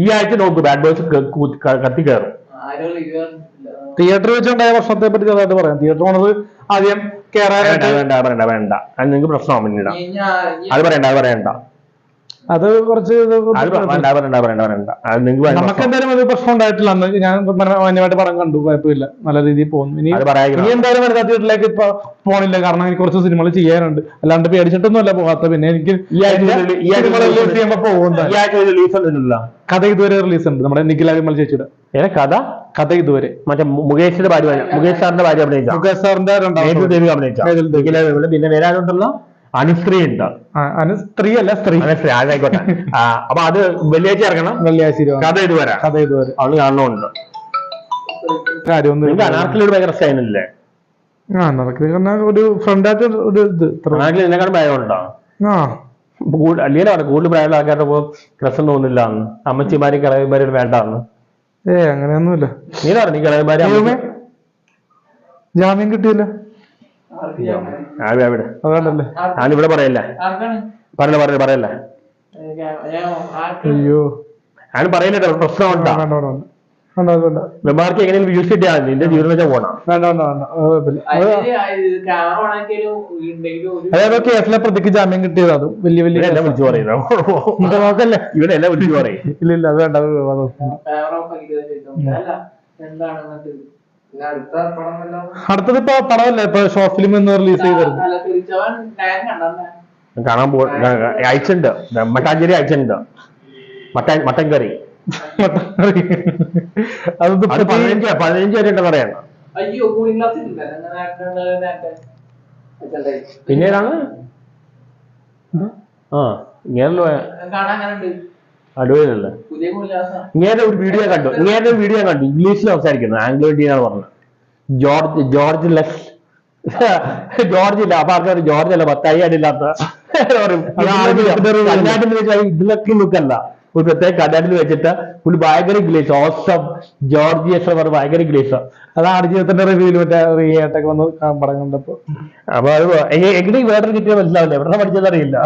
ഈ ആഴ്ച നോക്കൂ ബാഡ് ബോയ്സ് കത്തി കയറും. തിയേറ്റർ വെച്ചുണ്ടായ പ്രശ്നത്തെ പറ്റി ചെറുതായിട്ട് പറയാം. തിയേറ്റർ പോണത് ആദ്യം വേണ്ട അത് നിങ്ങൾക്ക് പ്രശ്നമാവും പിന്നീട്. അത് പറയണ്ട അത് കുറച്ച് നമുക്ക് എന്തായാലും അത് പ്രശ്നം ഉണ്ടായിട്ടില്ല. അന്ന് ഞാൻ മാന്യമായിട്ട് പടം കണ്ടു, കുഴപ്പമില്ല, നല്ല രീതിയിൽ പോകുന്നു. ഇനി എന്തായാലും വനിതാ തിയേറ്ററിലേക്ക് ഇപ്പൊ പോണില്ല, കാരണം എനിക്ക് കുറച്ച് സിനിമകൾ ചെയ്യാനുണ്ട്. അല്ലാണ്ട് പേടിച്ചിട്ടൊന്നും അല്ല പോകാത്ത. പിന്നെ എനിക്ക് കഥ ഇതുവരെ റിലീസ് ഉണ്ട്, നമ്മുടെ നിഖില വിമൽ ചേച്ചിയുടെ കഥ ഇതുവരെ. മറ്റേ മുകേഷ് സാറിന്റെ ഭാര്യ അഭിനയിച്ച, മുകേഷ് സാറിന്റെ പിന്നെ വരാനുണ്ടല്ലോ അനുശ്രീ ഉണ്ട്. അനുശ്രീ അല്ല സ്ത്രീ, ആയിക്കോട്ടെ. അപ്പൊ അത് വെള്ളിയാഴ്ച ഇറങ്ങണം. വെള്ളിയാഴ്ച കഥ ഇതുവരെ അവള് കാണുന്നുണ്ട്. കാര്യമൊന്നും അനാർക്കിലൊരു ഭയങ്കര സ്റ്റൈനല്ലേ? ഒരു ഫ്രണ്ടായിട്ട് ഒരു ഇത് എന്നെക്കാളും ഭയമുണ്ടോ? അല്ലെങ്കിൽ കൂടുതൽ പ്രായമുള്ള ആൾക്കാരുടെ രസം തോന്നില്ല. അമ്മച്ചിമാരും കിളവന്മാരും വേണ്ടാന്ന്. അങ്ങനെയൊന്നുമില്ല. നീ പറഞ്ഞു കിളവന്മാരെ ജാമ്യം കിട്ടിയില്ല. ഞാനിവിടെ പറയല്ലേ, പറയല്ല. അയ്യോ ഞാൻ പറയില്ല, പ്രശ്നമുണ്ടോ? മെമാർക്ക് എങ്ങനെയും യൂസ് കിട്ടിയാ നിന്റെ ജീവിതം വെച്ചാൽ പോണം. അതേപോലെ കേസിലെ പ്രതിക്ക് ജാമ്യം കിട്ടിയത് അതും വലിയ വലിയ എല്ലാം വിളിച്ചു പറയുന്നത് ഇവിടെ എല്ലാം വിളിച്ചു പറയും. ഇല്ല അത് വേണ്ട. അടുത്തത് ഇപ്പൊ പടമല്ല, ഇപ്പൊ ഷോർട്ട് ഫിലിം എന്ന് റിലീസ് ചെയ്തിരുന്നു. കാണാൻ അയച്ചിട്ടുണ്ട്, മട്ടാഞ്ചേരി അയച്ചിട്ടുണ്ട്. മട്ടൻ കറി അത് 15 വരെ ഉണ്ടെന്ന് പറയണം. പിന്നെ ഏതാണ് അടിപൊളിയല്ലേ? ഇങ്ങനെ ഒരു വീഡിയോ കണ്ടു ഇംഗ്ലീഷിൽ സംസാരിക്കുന്നു. ആംഗ്ലോ ഇന്ത്യനാണ് പറഞ്ഞത്. ജോർജ് ഇല്ല. അപ്പൊ ആൾക്കാർ ജോർജ് അല്ല, ബത്തായി അടിയില്ലാത്ത ഇതിലൊക്കെ ലുക്കല്ല. ഒരു പ്രത്യേക കടലിൽ വെച്ചിട്ട് ഒരു ഭയങ്കര ഇംഗ്ലീഷ് ഓസം ജോർജിയസ് പറഞ്ഞ ഭയങ്കര ഇംഗ്ലീഷ്. അത് ആടുജീവിതത്തിന്റെ റിവ്യൂല് മറ്റേ റിയായിട്ടൊക്കെ വന്ന് പടം കണ്ടപ്പോ. അപ്പൊ അത് എങ്ങനെ വേറെ കിട്ടിയ മനസ്സിലാവില്ല, എവിടെ പഠിച്ചതറിയില്ല.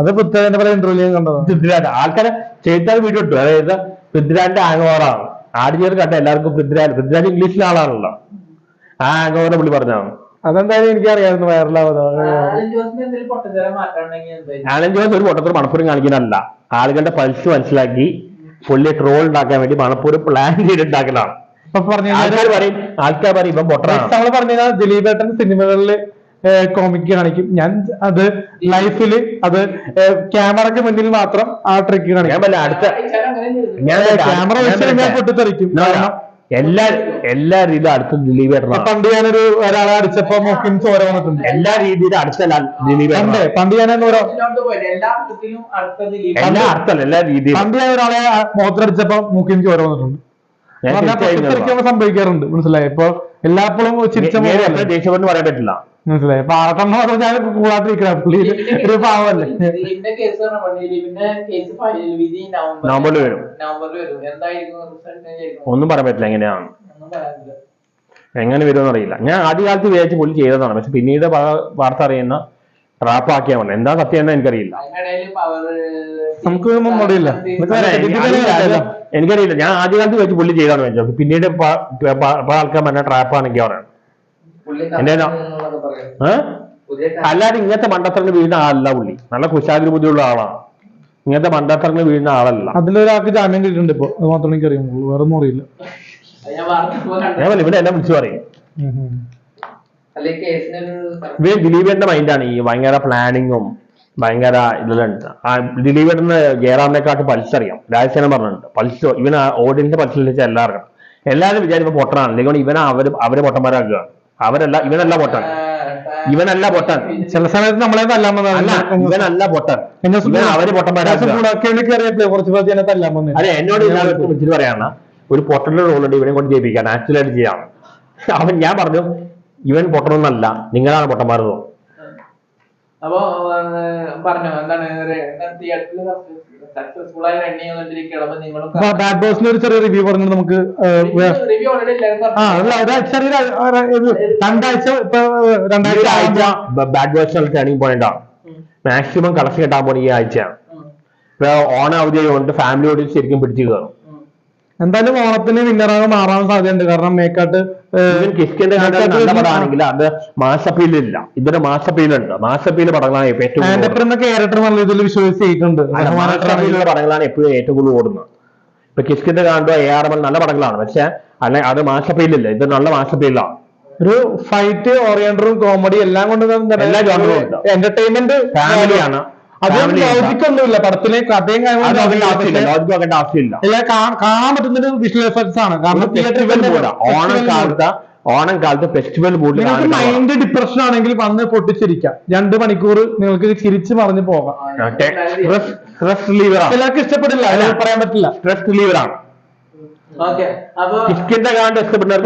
അത് പൃഥ്വിരാജിന്റെ പല ഇന്റർവ്യൂ കണ്ടത്. പൃഥ്വിരാജ് ആൾക്കാരെ ചെയ്താൽ വീഡിയോ ഇട്ടു. അതായത് പൃഥ്വിരാജിന്റെ ആംഗോറാണ് ആടുജീവിതം കണ്ട എല്ലാവർക്കും. പൃഥ്വിരാജ് ഇംഗ്ലീഷിലെ ആളാണല്ലോ. ആ ആംഗോറെ പുള്ളി പറഞ്ഞാണ്. അതെന്തായാലും എനിക്കറിയാമായിരുന്നു വൈറലാവുന്നത്. ആലൻ ജോസ് ഒരു പൊട്ടത്തിൽ മണപ്പൂരം കാണിക്കാനല്ല, ആളുകളുടെ പൾസ് മനസ്സിലാക്കി പുള്ളി ട്രോൾ ഉണ്ടാക്കാൻ വേണ്ടി മണപ്പൂരം പ്ലാൻ ചെയ്തിട്ടുണ്ടാക്കലാണ്. ആൾക്കാർ പറയും ഇപ്പം പൊട്ടനാണ്. നമ്മൾ പറഞ്ഞു ദിലീപേട്ടൻ സിനിമകളില് കോമിക് കാണിക്കും, ഞാൻ അത് ലൈഫില് അത് ക്യാമറക്ക് മുന്നിൽ മാത്രം ആ ട്രിക്ക് കാണിക്കും. ക്യാമറ വെച്ച് ഞാൻ പൊട്ടിത്തെറിക്കും. എല്ലാ രീതിയിലും അടുത്ത ദിലീപേട്ടനാണ്. പണ്ട് ഞാനൊരു ഒരാളെ അടിച്ചപ്പോ മൂക്കിന് ചോര വന്നിട്ടുണ്ട്. എല്ലാ രീതിയിലും അടുത്ത ദിലീപേട്ടൻ. പണ്ട് ഞാൻ എല്ലാ രീതിയിലും പണ്ട് ഞാൻ ഒരാളെ മുഖത്തടിച്ചപ്പോ മൂക്കിന് ചോര വന്നിട്ടുണ്ട്. സംഭവിക്കാറുണ്ട്, മനസ്സിലായി. ഇപ്പൊ എല്ലാപ്പോഴും ദേഷ്യപ്പെട്ട് പറയാൻ പറ്റില്ല, മനസ്സിലായി. അപ്പൊ ആട്ടെന്ന് പറഞ്ഞാൽ ഞാൻ കൂടാതിരിക്കണം. പുള്ളി ഒരു പാവല്ലേ. നവംബറിൽ വരും. ഒന്നും പറയാൻ പറ്റില്ല എങ്ങനെയാണ്, എങ്ങനെ വരുമെന്ന് അറിയില്ല. ഞാൻ ആദ്യകാലത്ത് വിചാരിച്ച് പുള്ളി ചെയ്തതാണ്, പക്ഷെ പിന്നീട് വാർത്ത അറിയുന്ന ട്രാപ്പാക്കിയാൽ മതി. എന്താ സത്യം എന്ന് എനിക്കറിയില്ല. നമുക്കൊന്നും അറിയില്ല, എനിക്കറിയില്ല. ഞാൻ ആദ്യകാലത്ത് വെച്ച് പുള്ളി ചെയ്താന്ന് വെച്ചോ, പിന്നീട് ആൾക്കാർ പറഞ്ഞ ട്രാപ്പാണെനിക്ക് പറയാം. എന്റെ അല്ലാതെ ഇങ്ങനത്തെ മണ്ടത്തരങ്ങൾ വീഴുന്ന ആളല്ല പുള്ളി. നല്ല കുശാഗ്ര ബുദ്ധിയുള്ള ആളാണ്. ഇങ്ങനത്തെ മണ്ടത്തരങ്ങൾ വീഴുന്ന ആളല്ല. അതിലൊരാൾക്ക് ജാമ്യം കിട്ടിയിട്ടുണ്ട് ഇപ്പൊ, അത് മാത്രമേ എനിക്ക് അറിയുള്ളൂ, വേറെ ഒന്നും അറിയില്ല. ഇവിടെ എല്ലാം വിളിച്ചു പറയും. ദിലീപേട്ടന്റെ മൈൻഡാണ് ഈ ഭയങ്കര പ്ലാനിങ്ങും ഭയങ്കര ഇതിലുണ്ട്. ദിലീപേട്ടന് ജയറാമിനെക്കാട്ട് പൾസറിയാം. രാജസേന പറഞ്ഞിട്ടുണ്ട് പൾസ്. ഇവന് ഓഡിയൻസിന്റെ പൾസിൽ വെച്ചാൽ എല്ലാവരും വിചാരിക്കും പൊട്ടനാണ്, അല്ലെങ്കിൽ അവരെ പൊട്ടന്മാരാക്കുക. ഇവനല്ല പൊട്ടൻ. ചില സമയത്ത് നമ്മളെ ഇവനല്ല പൊട്ടൻ, അവര് പൊട്ടന്മാരാക്കുക. അതെ, എന്നോട് വിളിച്ചിട്ട് പറയാണ് ഒരു പൊട്ടന്റെ റോളുണ്ട്, ഇവനെ കൊണ്ട് ചെയ്യിപ്പിക്കാം, നാച്ചുറലായിട്ട് ചെയ്യാം. ഞാൻ പറഞ്ഞു ഇവൻ പൊട്ടനൊന്നല്ല, നിങ്ങളാണ് പൊട്ടന്മാരോ. അപ്പൊ പറഞ്ഞു എന്താണ് ബാഡ് ബോസിന് ഒരു ചെറിയ റിവ്യൂ പറഞ്ഞു. നമുക്ക് രണ്ടാഴ്ച ബാഡ് ബോസ് ടേണിംഗ് പോയിന്റ് ആണ്. മാക്സിമം കളക്ഷൻ കിട്ടാൻ പോകുന്ന ഈ ആഴ്ചയാണ്. ഇപ്പൊ ഓണ അവധി കൊണ്ട് ഫാമിലിയോട് ശരിക്കും പിടിച്ചു കയറും. എന്തായാലും ഓണത്തിന് വിന്നറാകെ മാറാൻ സാധ്യതയുണ്ട്. കാരണം മേക്കാട്ട് കിസ്കിന്റെ നല്ല പടമാണെങ്കിൽ അത് മാസപ്പീലില്ല, ഇതൊരു മാസപ്പീലുണ്ട്. മാസപ്പീല് പടങ്ങളാണ് ഏറ്റവും ക്യാരക്ടർ നല്ല രീതിയിൽ വിശ്വസിച്ച് ചെയ്തിട്ടുണ്ട്. മാസപ്പീലുള്ള പടങ്ങളാണ് എപ്പോഴും ഏറ്റവും കൂടുതൽ ഓടുന്നത്. ഇപ്പൊ കിസ്കിന്റെ കാണുമ്പോൾ ARML നല്ല പടങ്ങളാണ്, പക്ഷെ അല്ലെ അത് മാസപ്പീലില്ല, ഇത് നല്ല മാസപ്പീലാണ്. ഒരു ഫൈറ്റ് ഓറിയന്ററും കോമഡി എല്ലാം കൊണ്ട് എല്ലാ ജോണറും ഉണ്ട്. എന്റർടൈൻമെന്റ് ഫാമിലിയാണ്. അതും ലോജിക്കൊന്നുമില്ല പടത്തിലെ കഥയും ആവശ്യമില്ല. കാണാൻ പറ്റുന്നൊരു വിഷ്വൽ എഫക്ട്സ് ആണ്. കാരണം ഓണം കാലത്ത് ഫെസ്റ്റിവൽ മൈൻഡ് ഡിപ്രഷൻ ആണെങ്കിൽ വന്ന് പൊട്ടിച്ചിരിക്കാം. 2 മണിക്കൂർ നിങ്ങൾക്ക് ചിരിച്ച് മറിഞ്ഞു പോകാം. സ്ട്രെസ് റിലീവർ ആണ്. എല്ലാവർക്കും ഇഷ്ടപ്പെടില്ല, പറയാൻ പറ്റില്ല. സ്ട്രെസ് റിലീവർ ആണ്.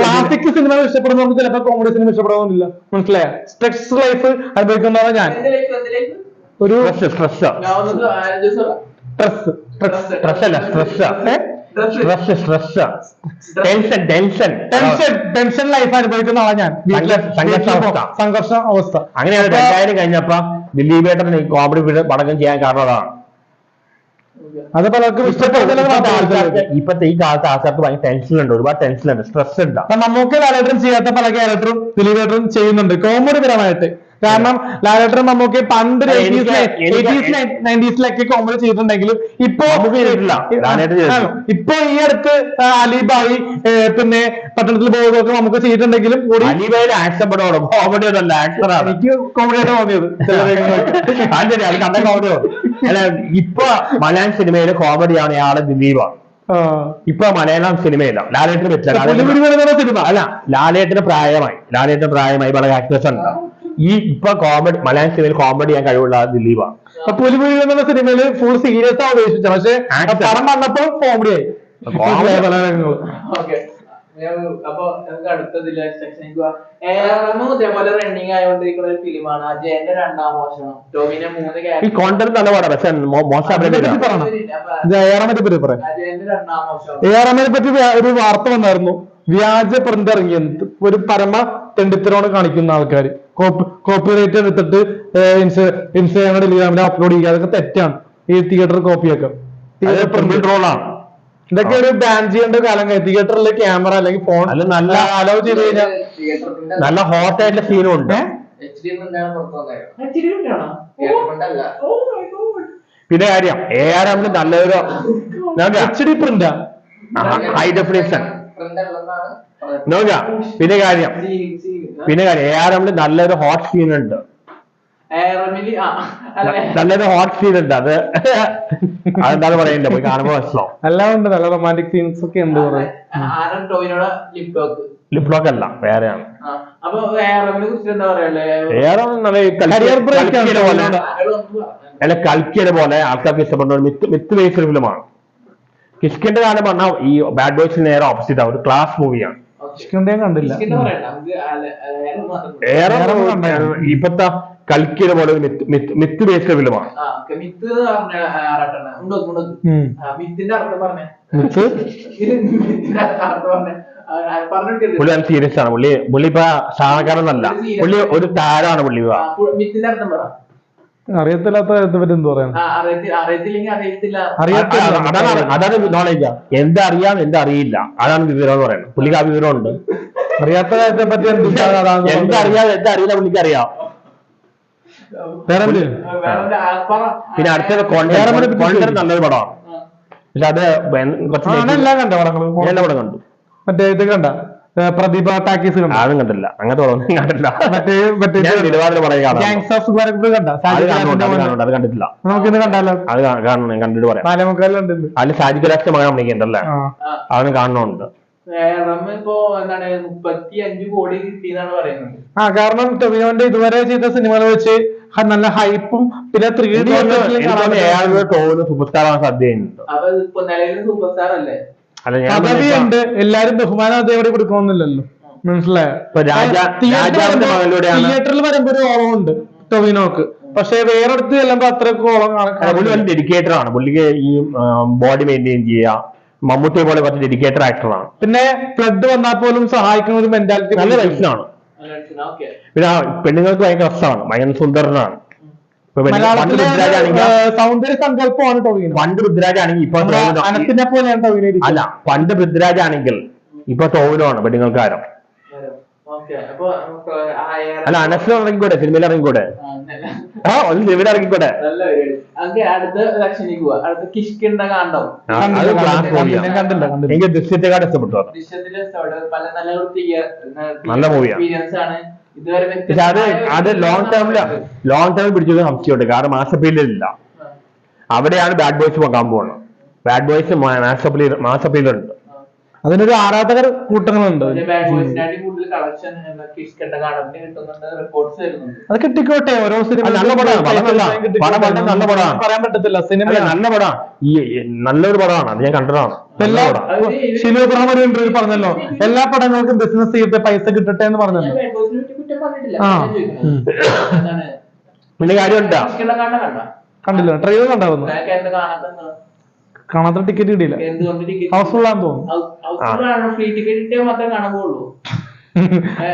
ക്ലാസിക് സിനിമ ഇഷ്ടപ്പെടുന്നവർക്ക് ചിലപ്പോൾ കോമഡി സിനിമ ഇഷ്ടപ്പെടുന്നില്ല. മനസ്സിലായ? സ്ട്രെസ് ലൈഫ് അനുഭവിക്കുന്നതാണ് ഞാൻ. ഒരു ടെൻഷൻ ലൈഫ് അനുഭവിക്കുന്ന ആളാണ് ഞാൻ. സംഘർഷ അവസ്ഥ. അങ്ങനെയാണ് 2000 കഴിഞ്ഞപ്പോ ദിലീപേട്ടൻ ഈ കോമഡി പടക്കം ചെയ്യാൻ കാരണം അതാണ്. അത് പലർക്കും ഇഷ്ടപ്പെടുന്നില്ല. ഇപ്പത്തെ ഈ കാലത്ത് ആൾക്കാർക്ക് ഭയങ്കര ടെൻഷനുണ്ട്, ഒരുപാട് ടെൻഷനുണ്ട്, സ്ട്രെസ് ഉണ്ട്. നമുക്ക് ലാലേട്ടൻ ചെയ്യാത്ത പല ക്യാരക്ടറും ദിലീപേട്ടൻ ചെയ്യുന്നുണ്ട് കോമഡി പരമായിട്ട്. കാരണം ലാലേട്ടൻ നമുക്ക് പണ്ട് 90s കോമഡി ചെയ്തിട്ടുണ്ടെങ്കിലും ഇപ്പൊ ഈ അടുത്ത് അലിബായി പിന്നെ പട്ടണത്തിൽ പോകുന്നതൊക്കെ നമുക്ക് ചെയ്തിട്ടുണ്ടെങ്കിലും അലിബായി ആക്ഷൻ പടമാണ്, കോമഡി ഒന്നല്ല, ആക്ടറാണ്. എനിക്ക് കോമഡിയായിട്ട് തോന്നിയത്. അത് കണ്ട കോമഡി. അല്ല, ഇപ്പൊ മലയാളം സിനിമയിലെ കോമഡിയാണ് ഇയാളെ ദിലീപാണ്. ഇപ്പൊ മലയാളം സിനിമയില്ല, ലാലേട്ടന് പറ്റില്ല. സിനിമ അല്ല, ലാലേട്ടന് പ്രായമായി പല ആക്ടേഴ്സ് ഉണ്ട്. ഈ ഇപ്പൊ കോമഡി മലയാളം സിനിമയിൽ കോമഡി ചെയ്യാൻ കഴിവുള്ള ദിലീപാണ്. പുലിമുരുകൻ എന്നുള്ള സിനിമയിൽ ഫുൾ സീരിയസ് ആണ് ഉദ്ദേശിച്ചത്, പക്ഷെ പടം വന്നപ്പോ കോമഡി ആയി. അപ്പൊ നമുക്ക് അടുത്തതില്ല സെക്ഷനിലേക്ക് ഇതേപോലെ റണ്ണിങ് ആയോണ്ടിരിക്കുന്ന ഒരു ഫിലിമാണ് അജയന്റെ 2ാം മോഷണം. ടോവിനെ 3 ഈ കോണ്ടന്റ് നല്ല പാടാ, പക്ഷെ അജയന്റെ 2ാം മോഷണം പറ്റി ഒരു വാർത്ത വന്നായിരുന്നു. വ്യാജ പ്രിന്റ് ഇറങ്ങിയത് ഒരു പരമ തെണ്ടിത്തരോട് കാണിക്കുന്ന ആൾക്കാർ കോപ്പിറൈറ്റ് എടുത്തിട്ട് ഇൻസ്റ്റാഗ്രാമിൽ ടെലിഗ്രാമിൽ അപ്ലോഡ് ചെയ്യുക. അതൊക്കെ തെറ്റാണ്. ഈ തിയേറ്റർ കോപ്പിയൊക്കെ റോളാണ്. ഇതൊക്കെ ഒരു ബാൻ ചെയ്യേണ്ട കാലം. തിയേറ്ററിലെ ക്യാമറ അല്ലെങ്കിൽ ഫോൺ നല്ല അലോ ചെയ്ത് കഴിഞ്ഞാൽ നല്ല ഹോട്ട് ആയിട്ടുള്ള സീനും ഉണ്ട്. പിന്നെ കാര്യം ARML നല്ലൊരു HD പ്രിന്റാ, ഹൈ ഡെഫിനിഷൻ. പിന്നെ കാര്യം ARML നല്ലൊരു ഹോട്ട് സീൻ ഉണ്ട്, നല്ലൊരു ഹോട്ട് സീൻ ഉണ്ട്. അതെന്താണ് പറയണ്ടേ, പോയി കാണുമ്പോ മനസ്സിലാവും. എല്ലാം ഉണ്ട്, നല്ല റൊമാൻറ്റിക് സീൻസ് ഒക്കെ ഉണ്ട്. ലിപ് ലോക്ക് അല്ല, വേറെയാണ്. അല്ല, കൽക്കിയുടെ പോലെ ആൾക്കാർക്ക് ഇഷ്ടപ്പെടുന്ന ഒരു മിത്ത് ബേസ്ഡ് ഫിലിമാണ്. കിഷ്കിന്റെ കാലം പറഞ്ഞാൽ ഈ ബാഡ് ബോയ്സിന് നേരെ ഓപ്പോസിറ്റ് ആണ്, ഒരു ക്ലാസ് മൂവിയാണ്. കണ്ടില്ല. ഇപ്പത്തെ കൽക്കിയുടെ പോലെ മിത്ത് ബേസ്ഡ് ഫിലിമാണ്. പുള്ളി അത് സീരിയസ് ആണ്. പുള്ളി ഇപ്പൊ സാധാരണക്കാരനല്ല, പുള്ളി ഒരു താരമാണ്. പുള്ളി അറിയത്തില്ലാത്ത എന്ത് പറയാൻ, അതാണ് നോളേജ്. എന്തറിയാം എന്തറിയില്ല, അതാണ് വിവരം എന്ന് പറയുന്നത്. പുള്ളിക്ക് ആ വിവരം ഉണ്ട്. അറിയാത്ത കാര്യത്തെ പറ്റി എന്തറിയാം എന്തറിയില്ല പുള്ളിക്ക് അറിയാം. പിന്നെ അടുത്തത് കോണ്ടന്റ് നല്ലൊരു പടമാണ്, പക്ഷെ അത് എല്ലാം കണ്ട പടങ്ങൾ എല്ലാ പടം കണ്ടു. മറ്റേ ഇത് കണ്ട പ്രതിഭ ടാക്കീസ് കണ്ട? അതും കണ്ടില്ല, അങ്ങനത്തെ കണ്ടില്ല. അത് കണ്ടിട്ടില്ല. നമുക്കിന്ന് കണ്ടാലോ? അത് കാണണം, കണ്ടിട്ട് പറയാം. 4:45 അതിൽ ഷാജി കലാസിന്റെ മകൻ അഭിനയിക്കണ്ടല്ലേ, അവന് കാണണമുണ്ട്. എന്താണ് 35 കോടി കിട്ടിയെന്നാണ് പറയുന്നത്. കാരണം ടൊവിനോന്റെ ഇതുവരെ ചെയ്ത സിനിമകളെ വെച്ച് നല്ല ഹൈപ്പും പിന്നെ 3D സൂപ്പർ സ്റ്റാർ ആവാൻ സാധ്യതയുണ്ട്. അപ്പൊ ഇപ്പൊ നിലവിൽ സൂപ്പർ സ്റ്റാർ അല്ലേ? പദവിയുണ്ട്, എല്ലാരും ബഹുമാനം അതേപടി കൊടുക്കണമെന്നില്ലല്ലോ. മനസ്സിലായോ? തിയേറ്ററിൽ വരുമ്പോ ഒരു ഓളമുണ്ട് ടൊവിനോക്ക്, പക്ഷെ വേറെടുത്ത് ചെല്ലുമ്പോ അത്രയ്ക്ക് ഓളം കാണാൻ. ഡെഡിക്കേറ്റർ ആണ് പുള്ളിക്ക്. ഈ ബോഡി മെയിൻറ്റെയിൻ ചെയ്യുക, മമ്മൂട്ടിയെ പോലെ കുറച്ച് ഡെഡിക്കേറ്റഡ് ആക്ടറാണ്. പിന്നെ ഫ്ലഡ് വന്നാൽ പോലും സഹായിക്കുന്ന ഒരു മെന്റാലിറ്റി നല്ല മനുഷ്യനാണ്. പിന്നെ പെണ്ണുങ്ങൾക്ക് ഭയങ്കര രസമാണ്, ഭയങ്കര സുന്ദരനാണ്. പണ്ട് മലയാളത്തിലെ പൃഥ്വിരാജ് ആണെങ്കിൽ സൗന്ദര്യ സങ്കല്പമാണ് ടോവിനോ. പണ്ട് പൃഥ്വിരാജ് ആണെങ്കിൽ ഇപ്പൊ അനത്തിനെ പോലെയാണ് ടോവിനോ ഇരിക്കുന്നത്. അല്ല, പണ്ട് പൃഥ്വിരാജ് ആണെങ്കിൽ ഇപ്പൊ ടോവിനോ ആണ് പെണ്ണുങ്ങൾക്കാരം. അല്ല, അനസിൽ ഇറങ്ങിക്കൂടെ, സിനിമയിൽ ഇറങ്ങിക്കൂടെ, ഒന്ന് സിനിമയിൽ ഇറങ്ങിക്കൂടെ. അടുത്ത സെക്ഷനിലേക്ക് പോവാ. അടുത്ത കിഷ്കിണ്ട കാണ്ടം. എനിക്ക് ദൃശ്യത്തെക്കാട് ഇഷ്ടപ്പെട്ടു. പല നല്ല നല്ല മൂവിയാണ്. എക്സ്പീരിയൻസ് ആണ് ഇതുവരെ. പക്ഷെ അത് ലോങ് ടേമിൽ പിടിച്ചത് സംശയമുണ്ട്. കാരണം മാസ് അപ്പീലില്ല. അവിടെയാണ് ബാഡ് ബോയ്സ് പോകാൻ പോകുന്നത്. ബാഡ് ബോയ്സ് മാസ് അപ്പീലുണ്ട്. അതിനൊരു ആരാധകർ കൂട്ടങ്ങളുണ്ട്. അത് കിട്ടിക്കോട്ടെ, ഓരോ സിനിമ നല്ല പടമാണ്, നല്ല പടമാണ്, പറയാൻ പറ്റത്തില്ല. സിനിമ നല്ല പടമാണ്, ഈ നല്ലൊരു പടമാണ്. അത് ഞാൻ കണ്ടതാണ്. ഷിനു ഇബ്രാഹിം ഒരു ഇന്റർവ്യൂ പറഞ്ഞല്ലോ, എല്ലാ പടങ്ങൾക്കും ബിസിനസ് ചെയ്തിട്ട് പൈസ കിട്ടട്ടെ എന്ന് പറഞ്ഞല്ലോ. പിന്നെ കാര്യമുണ്ടാ കണ്ടില്ല, ട്രെയിലർ കണ്ടായിരുന്നു. കാണാത്ത ടിക്കറ്റ് കിട്ടിയില്ല. ഹൗസ്ഫുൾ ആണെന്ന് തോന്നുന്നു.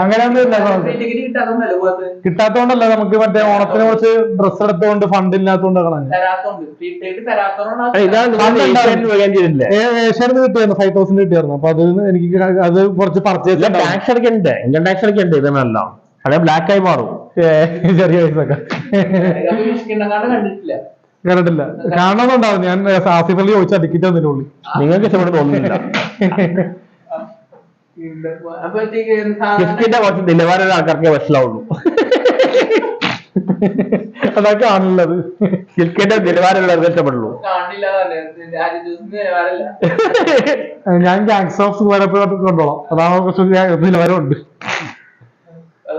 അങ്ങനെയൊന്നുമില്ല, കിട്ടാത്തോണ്ടല്ല. നമുക്ക് മറ്റേ ഓണത്തിനെ കുറിച്ച് ഡ്രസ് എടുത്തോണ്ട് ഫണ്ട് ഇല്ലാത്തോണ്ട് ഏഷ്യാനെറ്റ് കിട്ടിയായിരുന്നു, 5,000 കിട്ടിയായിരുന്നു. അപ്പൊ അത് എനിക്ക് അത് കുറച്ച് പർച്ചേസ് ടാക്സ് അടയ്ക്കുന്നുണ്ട്, ഇൻകം ടാക്സ് അടയ്ക്കുന്നുണ്ട്. ഇതെല്ലാം അതെ ബ്ലാക്ക് ആയി മാറും ചെറിയ പൈസൊക്കെ. കണ്ടിട്ടില്ല, കാണണമെന്നുണ്ടാവും. ഞാൻ ആസിഫ് അലി ചോദിച്ചാൽ ടിക്കറ്റ് തന്നിട്ടുള്ളൂ. നിങ്ങൾക്ക് ഇഷ്ടപ്പെട്ട് തോന്നുന്നില്ല. കിഷ്കിന്റെ കുറച്ച് നിലവാരമുള്ള ആൾക്കാർക്ക് മനസ്സിലാവുള്ളൂ. അതൊക്കെ ആണുള്ളത്. കിഷ്കിന്റെ നിലവാരമുള്ളവർക്ക് ഇഷ്ടപ്പെടുള്ളൂ. ഞാൻ ഗാങ്സ് ഓഫ് സുവാരപ്പ കൊണ്ടോളാം. അതാണ് കുറച്ച് നിലവാരമുണ്ട്.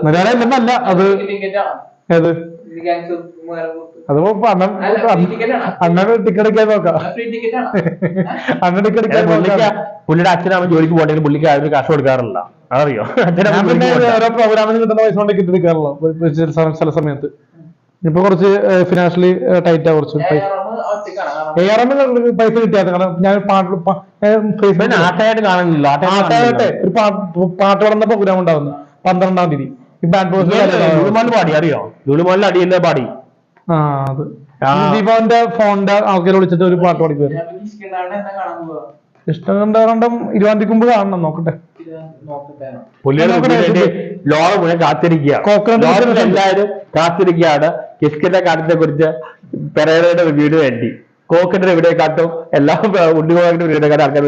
നിലവാരം ഇല്ലെന്നല്ല, അത് ഏത് അതിപ്പോ അണ്ണൻ ടിക്കറ്റ് എടുക്കാൻ നോക്കാം. അണ്ണൻ ടിക്കറ്റ് എടുക്കാൻ നോക്കാം. പുള്ളിയുടെ അച്ഛനാണ് ജോലിക്ക് പോകണമെങ്കിൽ പുള്ളിക്ക് അതിന് കാശ് കൊടുക്കാറില്ല, അതറിയോ. പിന്നെ ഓരോ പ്രോഗ്രാമിന് കിട്ടുന്ന പൈസ കൊണ്ട് ടിക്കറ്റ് എടുക്കാറില്ല ചില സമയത്ത്. ഇപ്പൊ കുറച്ച് ഫിനാൻഷ്യലി ടൈറ്റാ കുറച്ച്. പൈസ കിട്ടിയാത്ത കാരണം ഞാൻ ആട്ടായിട്ട് കാണുന്നില്ല. ആട്ടായിട്ട് ഒരു പാട്ട് പാടുന്ന പ്രോഗ്രാം ഉണ്ടാവുന്നു 12-ാം തീയതി. ഈ ബാഡ് ബോയ്സ് ലുലുമാൽ പാടി, അറിയോ? ലുലുമാലിൽ അടിയല്ലേ പാടി. അത് ദീപാവിന്റെ ഫോണിന്റെ ആൾക്കാരെ വിളിച്ചിട്ട് ഒരു പാട്ട് പാടി വരും. ഇഷ്ടം കണ്ടം 20-ാം തീയതി മുമ്പ് കാണണം. നോക്കട്ടെ. ലോകം മുഴുവൻ കാത്തിരിക്കുക, എല്ലാവരും കാത്തിരിക്കുകയാണ് കിഷ്കിന്റെ കാര്യത്തെ കുറിച്ച് പെരേരയുടെ റിവ്യൂവിന് വേണ്ടി. കോക്കിന്റെ റിവ്യൂവിനെ കാട്ടും, എല്ലാ ഉണ്ണികോക്കിന്റെ റിവ്യൂവിനെ കാട്ടും ആൾക്കാർ